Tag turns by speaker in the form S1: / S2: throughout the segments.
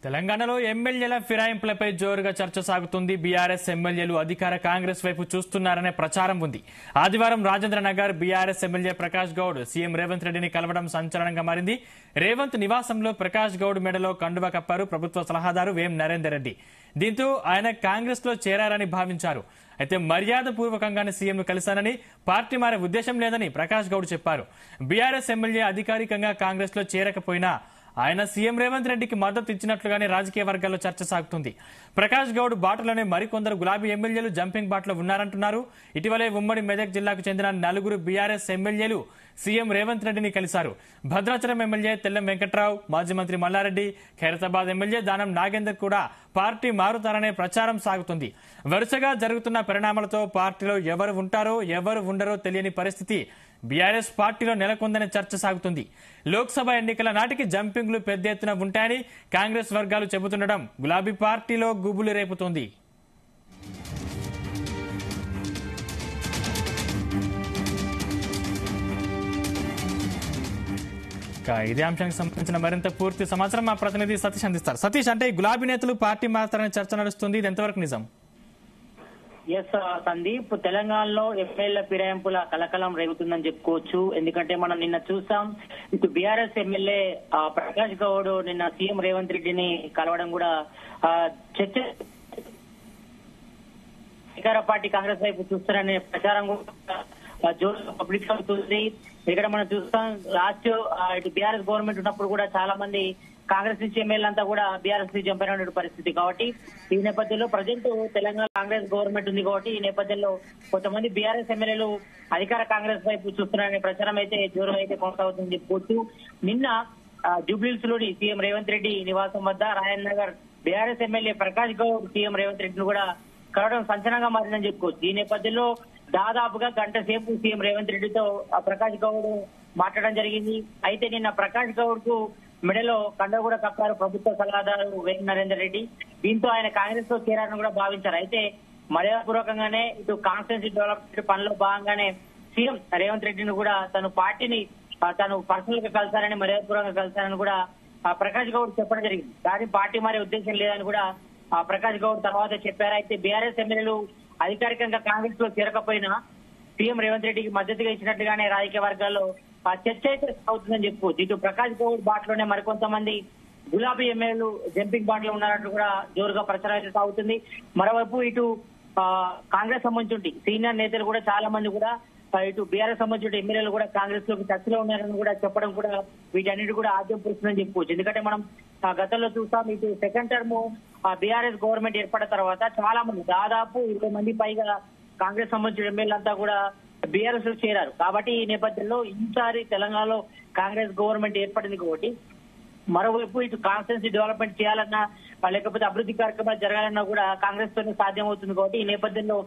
S1: తెలంగాణలో ఎమ్మెల్యేల ఫిరాయింపులపై జోరుగా చర్చ సాగుతుంది. బీఆర్ఎస్ ఎమ్మెల్యేలు అధికార కాంగ్రెస్ వైపు చూస్తున్నారనే ప్రచారం ఉంది. ఆదివారం Rajendranagar BRS MLA Prakash Goud CM Revanth రెడ్డిని కలవడం సంచలనంగా మారింది. రేవంత్ నివాసంలో ప్రకాష్ గౌడ్ మెడలో కండువా కప్పారు ప్రభుత్వ సలహాదారు వేం నరేందర్ రెడ్డి. దీంతో ఆయన కాంగ్రెస్ లో చేరారని భావించారు. అయితే మర్యాద పూర్వకంగానే సీఎంను కలిశానని, పార్టీ మారే ఉద్దేశం లేదని ప్రకాష్ గౌడ్ చెప్పారు. బీఆర్ఎస్ ఎమ్మెల్యే అధికారికంగా కాంగ్రెస్ లో చేరకపోయినా ఆయన సీఎం రేవంత్ రెడ్డికి మద్దతు ఇచ్చినట్లుగానే రాజకీయ వర్గాల్లో చర్చ సాగుతుంది. ప్రకాష్ గౌడ్ బాటలోనే మరికొందరు గులాబీ ఎమ్మెల్యేలు జంపింగ్ బాటలో ఉన్నారంటున్నారు. ఇటీవలే ఉమ్మడి మెదక్ జిల్లాకు చెందిన 4 బీఆర్ఎస్ ఎమ్మెల్యేలు సీఎం రేవంత్ రెడ్డిని కలిశారు. భద్రాచలం ఎమ్మెల్యే తెల్లం వెంకట్రావు, మాజీ మంత్రి మల్లారెడ్డి, ఖైరతాబాద్ ఎమ్మెల్యే దానం నాగేందర్ కూడా పార్టీ మారుతారనే ప్రచారం సాగుతుంది. వరుసగా జరుగుతున్న పరిణామాలతో పార్టీలో ఎవరు ఉంటారో ఎవరు ఉండరో తెలియని పరిస్థితి బీఆర్ఎస్ పార్టీలో నెలకొందనే చర్చ సాగుతుంది. లోక్సభ ఎన్నికల నాటికి జంపింగ్లు పెద్ద ఎత్తున ఉంటాయని కాంగ్రెస్ వర్గాలు చెబుతుండడం గులాబీ పార్టీలో గుబులు రేపుతోంది. ఇదే అంశానికి సంబంధించిన మరింత పూర్తి సమాచారం మా ప్రతినిధి సతీష్ అందిస్తారు. సతీష్, అంటే గులాబీ నేతలు పార్టీ మారుతారనే చర్చ నడుస్తుంది, ఇది ఎంతవరకు నిజం?
S2: ఎస్ సందీప్, తెలంగాణలో ఎమ్మెల్యే ఫిరాయింపుల కలకలం రేగుతుందని చెప్పుకోవచ్చు. ఎందుకంటే మనం నిన్న చూసాం, ఇటు బీఆర్ఎస్ ఎమ్మెల్యే ప్రకాష్ గౌడ్ నిన్న సీఎం రేవంత్ రెడ్డిని కలవడం కూడా చర్చ అధికార పార్టీ కాంగ్రెస్ వైపు చూస్తారనే ప్రచారం కూడా జోరు పబ్లిక్ అవుతుంది. ఇక్కడ మనం చూస్తాం, లాస్ట్ ఇటు బీఆర్ఎస్ గవర్నమెంట్ ఉన్నప్పుడు కూడా చాలా మంది కాంగ్రెస్ నుంచి ఎమ్మెల్యే అంతా కూడా బీఆర్ఎస్ నుంచి చంపిన పరిస్థితి. కాబట్టి ఈ నేపథ్యంలో ప్రజెంట్ తెలంగాణ కాంగ్రెస్ గవర్నమెంట్ ఉంది కాబట్టి ఈ నేపథ్యంలో కొంతమంది బీఆర్ఎస్ ఎమ్మెల్యేలు అధికార కాంగ్రెస్ వైపు చూస్తున్నారనే ప్రచారం అయితే జోరు అయితే కొనసాగుతుందని చెప్పుకోవచ్చు. నిన్న జూబ్లీహిల్స్ లోని సీఎం రేవంత్ రెడ్డి నివాసం వద్ద Rajendra Nagar BRS MLA Prakash Goud CM Revanth రెడ్డిని కూడా కలవడం సంచలనంగా మారిందని చెప్పుకోవచ్చు. ఈ నేపథ్యంలో దాదాపుగా గంట సేపు సీఎం రేవంత్ రెడ్డితో ప్రకాష్ గౌడ్ మాట్లాడడం జరిగింది. అయితే నిన్న ప్రకాష్ గౌడ్ కు మెడలో కండ కూడా కప్పారు ప్రభుత్వ సలహాదారు వేం నరేందర్ రెడ్డి. దీంతో ఆయన కాంగ్రెస్ లో చేరారని కూడా భావించారు. అయితే మర్యాదపూర్వకంగానే ఇటు కాన్స్టిట్యూన్సీ డెవలప్మెంట్ పనిలో భాగంగానే సీఎం రేవంత్ రెడ్డిని కూడా తను పార్టీని తను పర్సనల్ గా కలిశారని, మర్యాదపూర్వకంగా కలిశారని కూడా ప్రకాష్ గౌడ్ చెప్పడం జరిగింది. కానీ పార్టీ మారే ఉద్దేశం లేదని కూడా ప్రకాష్ గౌడ్ తర్వాత చెప్పారు. అయితే బీఆర్ఎస్ ఎమ్మెల్యేలు అధికారికంగా కాంగ్రెస్ లో చేరకపోయినా సీఎం రేవంత్ రెడ్డికి మద్దతుగా ఇచ్చినట్లుగానే రాజకీయ వర్గాల్లో చర్చ అయితే అవుతుందని చెప్పుకోవచ్చు. ఇటు ప్రకాష్ గౌడ్ బాటలోనే మరికొంతమంది గులాబీ ఎమ్మెల్యేలు జంపింగ్ బాటలో ఉన్నారంటూ కూడా జోరుగా ప్రచారం అయితే సాగుతుంది. మరోవైపు ఇటు కాంగ్రెస్ సంబంధించి సీనియర్ నేతలు కూడా చాలా మంది కూడా ఇటు బీఆర్ఎస్ సంబంధించిన ఎమ్మెల్యేలు కూడా కాంగ్రెస్ లోకి చర్చలో ఉన్నారని కూడా చెప్పడం కూడా వీటన్నిటి కూడా ఆద్యం పురుస్తుందని చెప్పుకోవచ్చు. ఎందుకంటే మనం గతంలో చూస్తాం, ఇటు సెకండ్ టర్మ్ బీఆర్ఎస్ గవర్నమెంట్ ఏర్పడిన తర్వాత చాలా మంది దాదాపు 20 మంది పైగా కాంగ్రెస్ సంబంధించిన ఎమ్మెల్యేలు అంతా కూడా బీఆర్ఎస్ లో చేరారు. కాబట్టి ఈ నేపథ్యంలో ఈసారి తెలంగాణలో కాంగ్రెస్ గవర్నమెంట్ ఏర్పడింది కాబట్టి మరోవైపు ఇటు కాన్స్టిట్యూన్సీ డెవలప్మెంట్ చేయాలన్నా లేకపోతే అభివృద్ధి కార్యక్రమాలు జరగాలన్నా కూడా కాంగ్రెస్ తోనే సాధ్యం అవుతుంది. కాబట్టి ఈ నేపథ్యంలో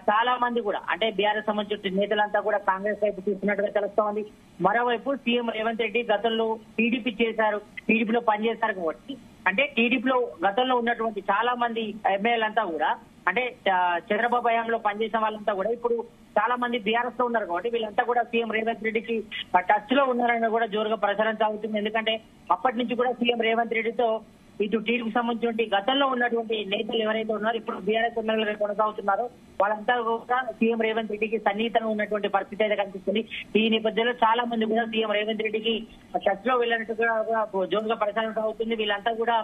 S2: చాలా మంది కూడా అంటే బీఆర్ఎస్ సంబంధించిన నేతలంతా కూడా కాంగ్రెస్ వైపు చూస్తున్నట్టుగా తెలుస్తోంది. మరోవైపు సీఎం రేవంత్ రెడ్డి గతంలో టీడీపీ చేశారు, టీడీపీలో పనిచేశారు కాబట్టి అంటే టీడీపీలో గతంలో ఉన్నటువంటి చాలా మంది ఎమ్మెల్యేలంతా కూడా అంటే చంద్రబాబు హయాంలో పనిచేసిన వాళ్ళంతా కూడా ఇప్పుడు చాలా మంది బీఆర్ఎస్ లో ఉన్నారు కాబట్టి వీళ్ళంతా కూడా సీఎం రేవంత్ రెడ్డికి టచ్ లో ఉన్నారని కూడా జోరుగా ప్రచారం సాగుతుంది. ఎందుకంటే అప్పటి నుంచి కూడా సీఎం రేవంత్ రెడ్డితో ఇటు టీడీపీకి సంబంధించిన గతంలో ఉన్నటువంటి నేతలు ఎవరైతే ఉన్నారో ఇప్పుడు బీఆర్ఎస్ ఎమ్మెల్యేలుగా కొనసాగుతున్నారో వాళ్ళంతా కూడా సీఎం రేవంత్ రెడ్డికి సన్నిహితంగా ఉన్నటువంటి పరిస్థితి అయితే కనిపిస్తుంది. ఈ నేపథ్యంలో చాలా మంది కూడా సీఎం రేవంత్ రెడ్డికి టచ్ లో వెళ్ళినట్టుగా జోరుగా ప్రచారం సాగుతుంది. వీళ్ళంతా కూడా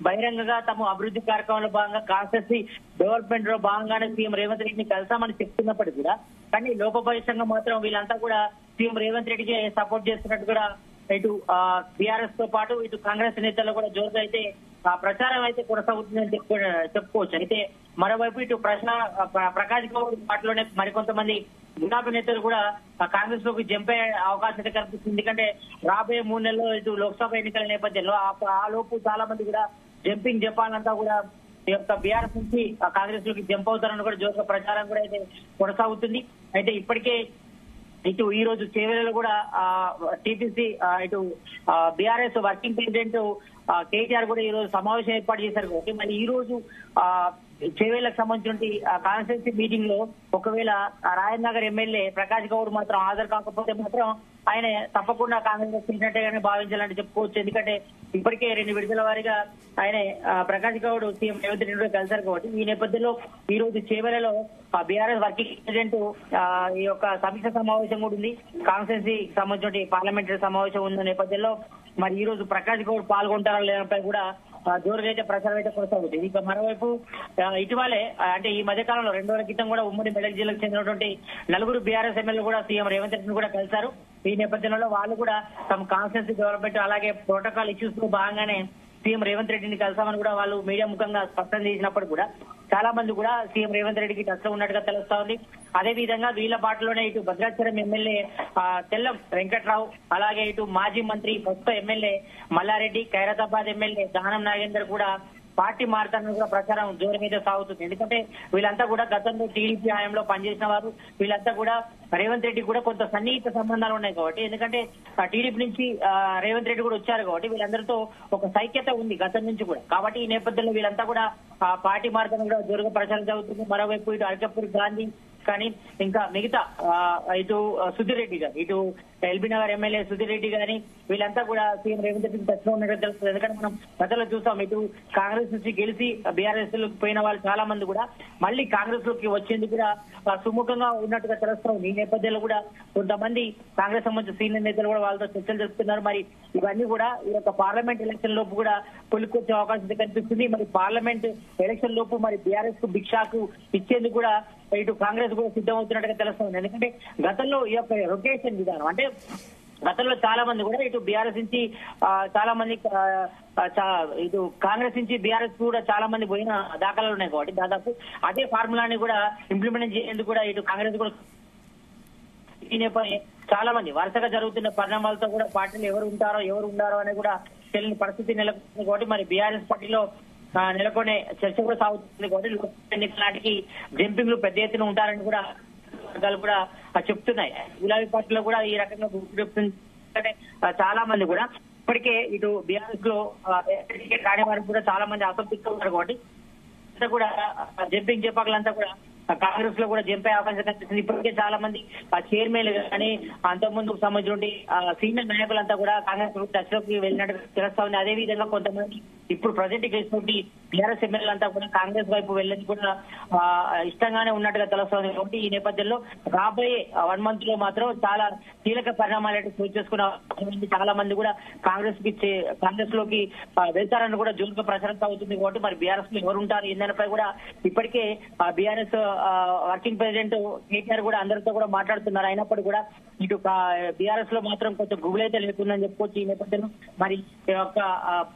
S2: బహిరంగంగా తమ అభివృద్ధి కార్యక్రమంలో భాగంగా కాన్స్టిట్యూన్సీ డెవలప్మెంట్ లో భాగంగానే సీఎం రేవంత్ రెడ్డిని కలిసామని చెప్తున్నప్పటికీ కూడా కానీ లోపభవిష్యంగా మాత్రం వీళ్ళంతా కూడా సీఎం రేవంత్ రెడ్డికి సపోర్ట్ చేస్తున్నట్టు కూడా ఇటు బీఆర్ఎస్ తో పాటు ఇటు కాంగ్రెస్ నేతల్లో కూడా జోరుగా అయితే ప్రచారం అయితే కొనసాగుతుందని చెప్పుకోవచ్చు. అయితే మరోవైపు ఇటు ప్రకాష్ గౌడ్ పాటలోనే మరికొంతమంది గులాబీ నేతలు కూడా కాంగ్రెస్ లోకి జంపే అవకాశం అయితే కనిపిస్తుంది. ఎందుకంటే రాబోయే 3 నెలల్లో ఇటు లోక్సభ ఎన్నికల నేపథ్యంలో ఆ లోపు చాలా మంది కూడా జంపింగ్ జపాన్ కూడా బీఆర్ఎస్ నుంచి కాంగ్రెస్ లోకి జంప్ అవుతారని కూడా జోరుగా ప్రచారం కూడా అయితే కొనసాగుతుంది. అయితే ఇప్పటికే ఇటు ఈ రోజు చేవెళ్లలో కూడా టీపీసీ ఇటు బీఆర్ఎస్ వర్కింగ్ ప్రెసిడెంట్ కేటీఆర్ కూడా ఈ రోజు సమావేశం ఏర్పాటు చేశారు కాబట్టి మరి ఈ రోజు చేవేళ్లకు సంబంధించిన కాన్స్టిట్యూన్సీ మీటింగ్ లో ఒకవేళ రాజేంద్ర నగర్ ఎమ్మెల్యే ప్రకాష్ గౌడ్ మాత్రం హాజరు కాకపోతే మాత్రం ఆయన తప్పకుండా కాంగ్రెస్ చేసినట్టుగానే భావించాలని చెప్పుకోవచ్చు. ఎందుకంటే ఇప్పటికే 2 విడతల వారీగా ఆయన ప్రకాష్ గౌడ్ సీఎం రేవంత్ రెడ్డి కలిశారు కాబట్టి ఈ నేపథ్యంలో ఈ రోజు చేవేళ్లలో బీఆర్ఎస్ వర్కింగ్ ప్రెసిడెంట్ ఈ యొక్క సమీక్ష సమావేశం కూడా ఉంది. కాన్స్టిట్యూన్సీకి సంబంధించిన పార్లమెంటరీ సమావేశం ఉన్న నేపథ్యంలో మరి ఈ రోజు ప్రకాష్ గౌడ్ పాల్గొంటారా లేదంపై కూడా జోరుగా అయితే ప్రచారం అయితే కొనసాగుతుంది. ఇక మరోవైపు ఇటీవలే అంటే ఈ మధ్య కాలంలో 2 రోజుల క్రితం కూడా ఉమ్మడి మెదక్ జిల్లాకు చెందినటువంటి 4 బీఆర్ఎస్ ఎమ్మెల్యేలు కూడా సీఎం రేవంత్ రెడ్డిని కూడా కలిశారు. ఈ నేపథ్యంలో వాళ్ళు కూడా తమ కాన్స్టిట్యూన్సీ డెవలప్మెంట్ అలాగే ప్రోటోకాల్ ఇష్యూస్ లో భాగంగానే సీఎం రేవంత్ రెడ్డిని కలిసామని కూడా వాళ్ళు మీడియా ముఖంగా స్పష్టం చేసినప్పుడు కూడా చాలా మంది కూడా సీఎం రేవంత్ రెడ్డికి టచ్ లో ఉన్నట్టుగా తెలుస్తా ఉంది. అదే విధంగా వీళ్ళ పాటలోనే ఇటు భద్రాచలం ఎమ్మెల్యే తెల్లం వెంకట్రావు అలాగే ఇటు మాజీ మంత్రి ప్రస్తుత ఎమ్మెల్యే మల్లారెడ్డి, ఖైరతాబాద్ ఎమ్మెల్యే దానం నాగేందర్ కూడా పార్టీ మారుతారని కూడా ప్రచారం జోరు మీద సాగుతుంది. ఎందుకంటే వీళ్ళంతా కూడా గతంలో టీడీపీ హయాంలో పనిచేసిన వారు. వీళ్ళంతా కూడా రేవంత్ రెడ్డి కూడా కొంత సన్నిహిత సంబంధాలు ఉన్నాయి కాబట్టి ఎందుకంటే టీడీపీ నుంచి రేవంత్ రెడ్డి కూడా వచ్చారు కాబట్టి వీళ్ళందరితో ఒక సైక్యత ఉంది గతం నుంచి కూడా. కాబట్టి ఈ నేపథ్యంలో వీళ్ళంతా కూడా పార్టీ మారుతారని కూడా జోరుగా ప్రచారం జరుగుతుంది. మరోవైపు ఇటు అరకపూరి గాంధీ కానీ ఇంకా మిగతా ఇటు సుధీర్ రెడ్డి గారు, ఇటు ఎల్బీ నగర్ ఎమ్మెల్యే సుధీర్ రెడ్డి గాని వీళ్ళంతా కూడా సీఎం రేవంత్ రెడ్డికి టచ్ లో ఉన్నట్టు తెలుస్తుంది. ఎందుకంటే మనం గతంలో చూసాం ఇటు కాంగ్రెస్ నుంచి గెలిచి బీఆర్ఎస్ లోకి పోయిన వాళ్ళు చాలా మంది కూడా మళ్ళీ కాంగ్రెస్ లోకి వచ్చేందుకు కూడా సుముఖంగా ఉన్నట్టుగా తెలుస్తుంది. ఈ నేపథ్యంలో కూడా కొంతమంది కాంగ్రెస్ సంబంధించిన సీనియర్ నేతలు కూడా వాళ్ళతో చర్చలు జరుపుతున్నారు. మరి ఇవన్నీ కూడా ఈ యొక్క పార్లమెంట్ ఎలక్షన్ లోపు కూడా కొలుకొచ్చే అవకాశం కనిపిస్తుంది. మరి పార్లమెంట్ ఎలక్షన్ లోపు మరి బీఆర్ఎస్ కు బిగ్ షాక్ ఇచ్చేందుకు కూడా ఇటు కాంగ్రెస్ కూడా సిద్ధమవుతున్నట్టుగా తెలుస్తుంది. ఎందుకంటే గతంలో ఈ యొక్క రొటేషన్ విధానం అంటే గతంలో చాలా మంది కూడా ఇటు బీఆర్ఎస్ నుంచి చాలా మంది ఇటు కాంగ్రెస్ నుంచి బీఆర్ఎస్ కూడా చాలా మంది పోయిన దాఖలాలు ఉన్నాయి కాబట్టి దాదాపు అదే ఫార్ములాని కూడా ఇంప్లిమెంట్ చేసేందుకు కూడా ఇటు కాంగ్రెస్ కూడా ఈ నేపథ్యం చాలా మంది వరుసగా జరుగుతున్న పరిణామాలతో కూడా పార్టీలు ఎవరు ఉంటారో ఎవరు ఉండారో అని కూడా తెలియని పరిస్థితి నెలకొంది కాబట్టి మరి బీఆర్ఎస్ పార్టీలో నెలకొనే చర్చ కూడా సాగుతుంది కాబట్టి లోక్సభ ఎన్నికల నాటికి జంపింగ్లు పెద్ద ఎత్తున ఉంటారని కూడా వర్గాలు కూడా చెప్తున్నాయి. గులాబీ పార్టీలో కూడా ఈ రకంగా చెప్తుంది. చాలా మంది కూడా ఇప్పటికే ఇటు బీఆర్ఎస్ లో టికెట్ రాని వారికి కూడా చాలా మంది అసంతృప్తిగా ఉన్నారు కాబట్టి కూడా జంపింగ్ చెప్పాలంతా కూడా కాంగ్రెస్ లో కూడా జంపే అవకాశం కనిపిస్తుంది. ఇప్పటికే చాలా మంది చైర్మన్ కానీ అంతకుముందు సంబంధించిన సీనియర్ నాయకులంతా కూడా కాంగ్రెస్ టచ్ లోకి వెళ్ళినట్టు తెలుస్తా ఉంది. అదే విధంగా కొంతమంది ఇప్పుడు ప్రజెంట్ గెలిచినటువంటి టీఆర్ఎస్ ఎమ్మెల్యేలంతా కూడా కాంగ్రెస్ వైపు వెళ్ళేది కూడా ఇష్టంగానే ఉన్నట్టుగా తెలుస్తుంది. కాబట్టి ఈ నేపథ్యంలో రాబోయే 1 month లో మాత్రం చాలా కీలక పరిణామాలు అయితే చోటు చేసుకున్న చాలా మంది కూడా కాంగ్రెస్ లోకి వెళ్తారని కూడా జోరుగా ప్రచారం సాగుతుంది. కాబట్టి మరి బీఆర్ఎస్ లో ఎవరు ఉంటారు ఏందనిపై కూడా ఇప్పటికే బీఆర్ఎస్ వర్కింగ్ ప్రెసిడెంట్ కేటీఆర్ కూడా అందరితో కూడా మాట్లాడుతున్నారు. అయినప్పటికీ కూడా ఇటు బీఆర్ఎస్ లో మాత్రం కొంచెం గుబులైతే లేకుందని చెప్పుకోవచ్చు. ఈ నేపథ్యంలో మరి యొక్క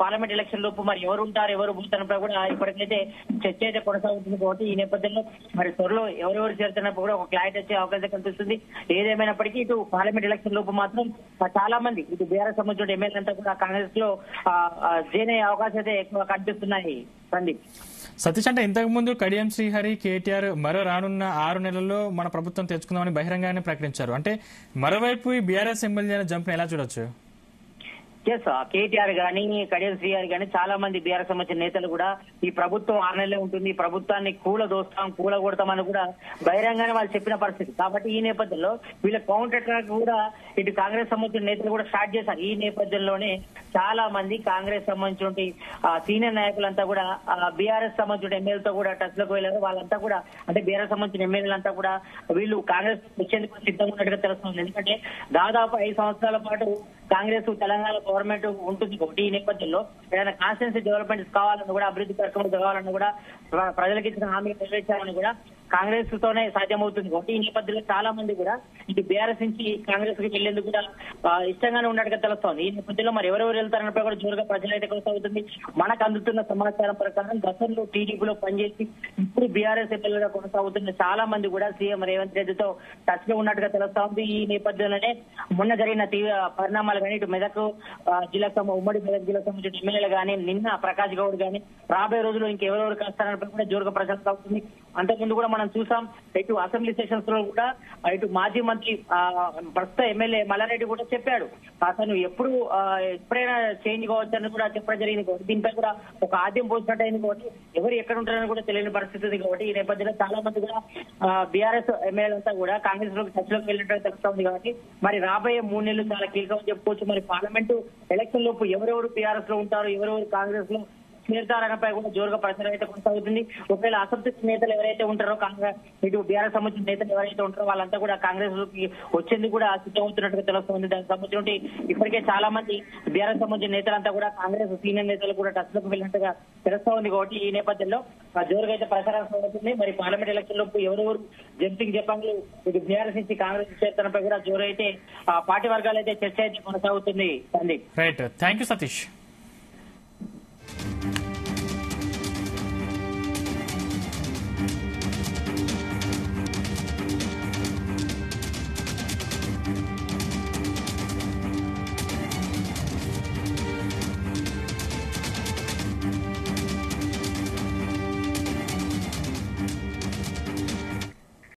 S2: పార్లమెంట్ ఎలక్షన్ లోపు మరి ఎవరు ఉంటారు ఎవరు పోతారపై కూడా ఇప్పటికైతే చర్చ అయితే కొనసాగుతుంది. కాబట్టి ఈ నేపథ్యంలో మరి త్వరలో ఎవరెవరు చేరుతున్నప్పుడు కూడా ఒక క్లారిటీ వచ్చే అవకాశం కనిపిస్తుంది. ఏదేమైనప్పటికీ ఇటు పార్లమెంట్ ఎలక్షన్ లోపు మాత్రం చాలా మంది ఇటు బీఆర్ఎస్ సంబంధించిన ఎమ్మెల్యే అంతా కూడా కాంగ్రెస్ లో జాయిన్ అయ్యే అవకాశం అయితే ఎక్కువ కనిపిస్తున్నాయి. సందీప్,
S1: సతీష్, అంటే ఇంతకు ముందు కడియం శ్రీహరి, కేటీఆర్ మరో రానున్న 6 నెలల్లో మన ప్రభుత్వం తెచ్చుకుందామని బహిరంగానే ప్రకటించారు. అంటే మరోవైపు ఈ బీఆర్ఎస్ ఎమ్మెల్యే జంప్ ఎలా చూడొచ్చు?
S2: కేటీఆర్ గానీ కడియం శ్రీహరి గానీ చాలా మంది బీఆర్ఎస్ సంబంధించిన నేతలు కూడా ఈ ప్రభుత్వం 6 నెలలే ఉంటుంది, ఈ ప్రభుత్వాన్ని కూలగొడతామని కూడా బహిరంగానే వాళ్ళు చెప్పిన పరిస్థితి. కాబట్టి ఈ నేపథ్యంలో వీళ్ళ కౌంటర్ అటాక్ కూడా ఇటు కాంగ్రెస్ సంబంధించిన నేతలు కూడా స్టార్ట్ చేశారు. ఈ నేపథ్యంలోనే చాలా మంది కాంగ్రెస్ సంబంధించిన సీనియర్ నాయకులంతా కూడా బీఆర్ఎస్ సంబంధించిన ఎమ్మెల్యేలతో కూడా టచ్ లోకి వెళ్ళారు. వాళ్ళంతా కూడా అంటే బీఆర్ఎస్ సంబంధించిన ఎమ్మెల్యేలంతా కూడా వీళ్ళు కాంగ్రెస్ వచ్చేందుకు సిద్ధంగా ఉన్నట్టుగా తెలుస్తుంది. ఎందుకంటే దాదాపు 5 సంవత్సరాల పాటు కాంగ్రెస్ తెలంగాణ గవర్నమెంట్ ఉంటుంది కాబట్టి ఈ నేపథ్యంలో ఏదైనా కాన్స్టిట్యూన్సీ డెవలప్మెంట్స్ కావాలన్నా కూడా అభివృద్ధి కార్యక్రమాలు జరగాలన్నా కూడా ప్రజలకు ఇచ్చిన హామీ నెరవేర్చాలని కూడా కాంగ్రెస్ తోనే సాధ్యమవుతుంది. కాబట్టి ఈ నేపథ్యంలో చాలా మంది కూడా ఇటు బీఆర్ఎస్ నుంచి కాంగ్రెస్ కి వెళ్లేందుకు కూడా ఇష్టంగానే ఉన్నట్టుగా తెలుస్తోంది. ఈ నేపథ్యంలో మరి ఎవరెవరు వెళ్తారన్నపై కూడా జోరుగా ప్రజలైతే కొనసాగుతుంది. మనకు అందుతున్న సమాచారం ప్రకారం గతంలో టీడీపీలో పనిచేసి ఇప్పుడు బీఆర్ఎస్ ఎమ్మెల్యేగా కొనసాగుతున్న చాలా మంది కూడా సీఎం రేవంత్ రెడ్డితో టచ్ లో ఉన్నట్టుగా తెలుస్తా ఉంది. ఈ నేపథ్యంలోనే మొన్న జరిగిన తీవ్ర పరిణామాలు కానీ ఇటు మెదక్ జిల్లాకు ఉమ్మడి మెదక్ జిల్లాకు సంబంధించిన ఎమ్మెల్యేలు కానీ నిన్న ప్రకాష్ గౌడ్ కానీ రాబోయే రోజుల్లో ఇంకెవరెవరు కలుస్తారన్నపై కూడా జోరుగా ప్రచారం సాగుతుంది. అంతకుముందు కూడా మనం చూసాం. ఇటు అసెంబ్లీ సెషన్స్ లో కూడా ఇటు మాజీ మంత్రి ప్రస్తుత ఎమ్మెల్యే మల్లారెడ్డి కూడా చెప్పాడు, అతను ఎప్పుడైనా చేంజ్ కావచ్చని కూడా చెప్పడం జరిగింది. దీనిపై కూడా ఒక ఆద్యం పోసినట్టయింది కాబట్టి ఎవరు ఎక్కడ ఉంటారని కూడా తెలియని పరిస్థితి ఉంది. కాబట్టి ఈ నేపథ్యంలో చాలా మంది కూడా బీఆర్ఎస్ ఎమ్మెల్యేలంతా కూడా కాంగ్రెస్ లోకి చర్చలోకి వెళ్ళినట్టు తెలుస్తా ఉంది. కాబట్టి మరి రాబోయే 3 నెలలు చాలా కీలకమని చెప్పుకోవచ్చు. మరి పార్లమెంటు ఎలక్షన్ లోపు ఎవరెవరు బీఆర్ఎస్ లో ఉంటారు, ఎవరెవరు కాంగ్రెస్ లో చేరుతారనపై కూడా జోరుగా ప్రచారం అయితే కొనసాగుతుంది. ఒకవేళ అసంతృప్తి నేతలు ఎవరైతే ఉంటారో కాంగ్రెస్ ఇటు బీఆర్ఎస్ సంబంధించిన నేతలు ఎవరైతే ఉంటారో వాళ్ళంతా కూడా కాంగ్రెస్ లోకి వచ్చేందుకు కూడా సిద్ధమవుతున్నట్టుగా తెలుస్తుంది. దానికి సంబంధించి ఇప్పటికే చాలా మంది బీఆర్ఎస్ సంబంధించిన నేతలంతా కూడా కాంగ్రెస్ సీనియర్ నేతలు కూడా టచ్ లోకి వెళ్ళినట్టుగా తెలుస్తా ఉంది. కాబట్టి ఈ నేపథ్యంలో జోరుగా అయితే ప్రచారం సాగుతుంది. మరి పార్లమెంట్ ఎలక్షన్ లోపు ఎవరెవరు జంపింగ్ జపాంగ్లు ఇటు బీఆర్ఎస్ నుంచి కాంగ్రెస్ చేరుతనపై కూడా జోరు అయితే పార్టీ వర్గాలు అయితే చర్చ అయితే కొనసాగుతుంది. Sandeep,
S1: right, thank you Satish.